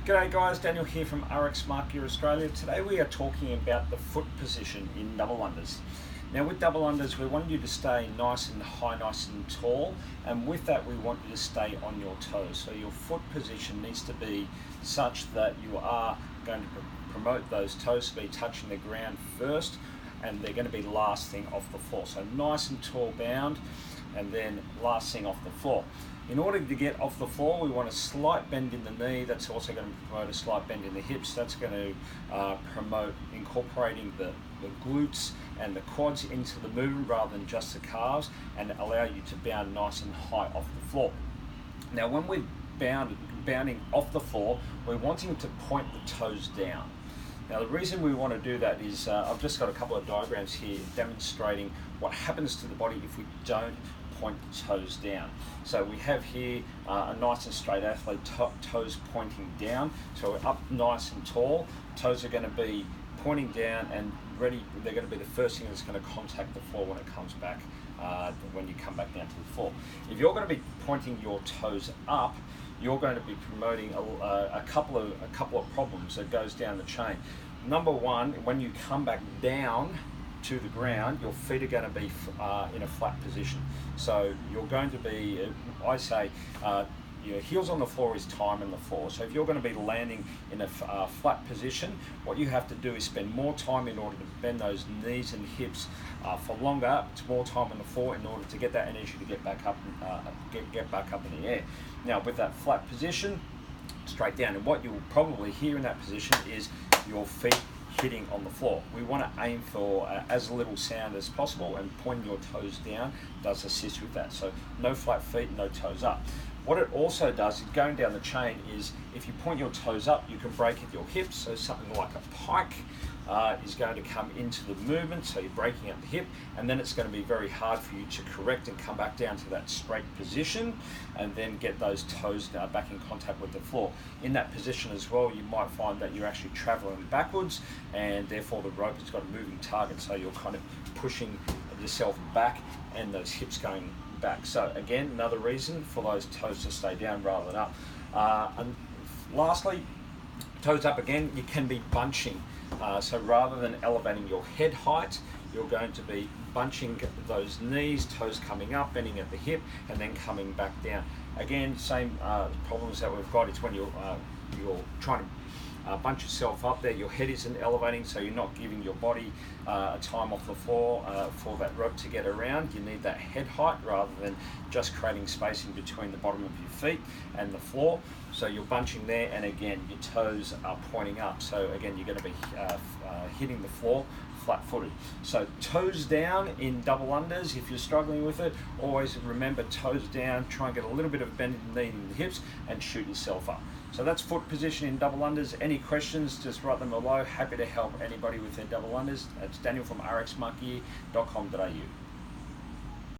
G'day guys, Daniel here from RX Smart Gear Australia. Today we are talking about the foot position in double unders. Now with double unders, we want you to stay nice and high, nice and tall, and with that we want you to stay on your toes. So your foot position needs to be such that you are going to promote those toes to be touching the ground first, and they're going to be last thing off the floor. So nice and tall bound, and then last thing off the floor. In order to get off the floor, we want a slight bend in the knee. That's also going to promote a slight bend in the hips. That's going to promote incorporating the glutes and the quads into the movement rather than just the calves, and allow you to bound nice and high off the floor. Now when we're bounding off the floor, we're wanting to point the toes down. Now the reason we want to do that is I've just got a couple of diagrams here demonstrating what happens to the body if we don't point the toes down. So we have here a nice and straight athlete, toes pointing down. So we're up nice and tall, toes are going to be pointing down and ready. They're going to be the first thing that's going to contact the floor when it comes back, when you come back down to the floor. If you're going to be pointing your toes up, you're going to be promoting a couple of problems that goes down the chain. Number one, when you come back down to the ground, your feet are going to be in a flat position. So you're going to be, I say, your heels on the floor is time on the floor. So if you're going to be landing in a flat position, what you have to do is spend more time in order to bend those knees and hips for longer. It's more time on the floor in order to get that energy to get back up, get back up in the air. Now with that flat position, straight down, and what you'll probably hear in that position is your feet hitting on the floor. We want to aim for as little sound as possible, and pointing your toes down does assist with that. So no flat feet, no toes up. What it also does, is going down the chain, is if you point your toes up, you can break at your hips. So something like a pike is going to come into the movement, so you're breaking at the hip, and then it's going to be very hard for you to correct and come back down to that straight position, and then get those toes back in contact with the floor. In that position as well, you might find that you're actually traveling backwards, and therefore the rope has got a moving target, so you're kind of pushing yourself back and those hips going back. So again, another reason for those toes to stay down rather than up. And lastly, toes up again, you can be bunching. So rather than elevating your head height, you're going to be bunching those knees, toes coming up, bending at the hip, and then coming back down. Again, same problems that we've got. It's when you're trying to bunch yourself up there, your head isn't elevating, so you're not giving your body a time off the floor for that rope to get around. You need that head height rather than just creating spacing between the bottom of your feet and the floor. So you're bunching there, and again your toes are pointing up, so again you're going to be hitting the floor flat-footed. So toes down in double unders. If you're struggling with it, always remember toes down, try and get a little bit of bend in the knee and the hips, and shoot yourself up. So that's foot position in double unders. Any questions, just write them below. Happy to help anybody with their double unders. It's Daniel from rxsmartgear.com.au.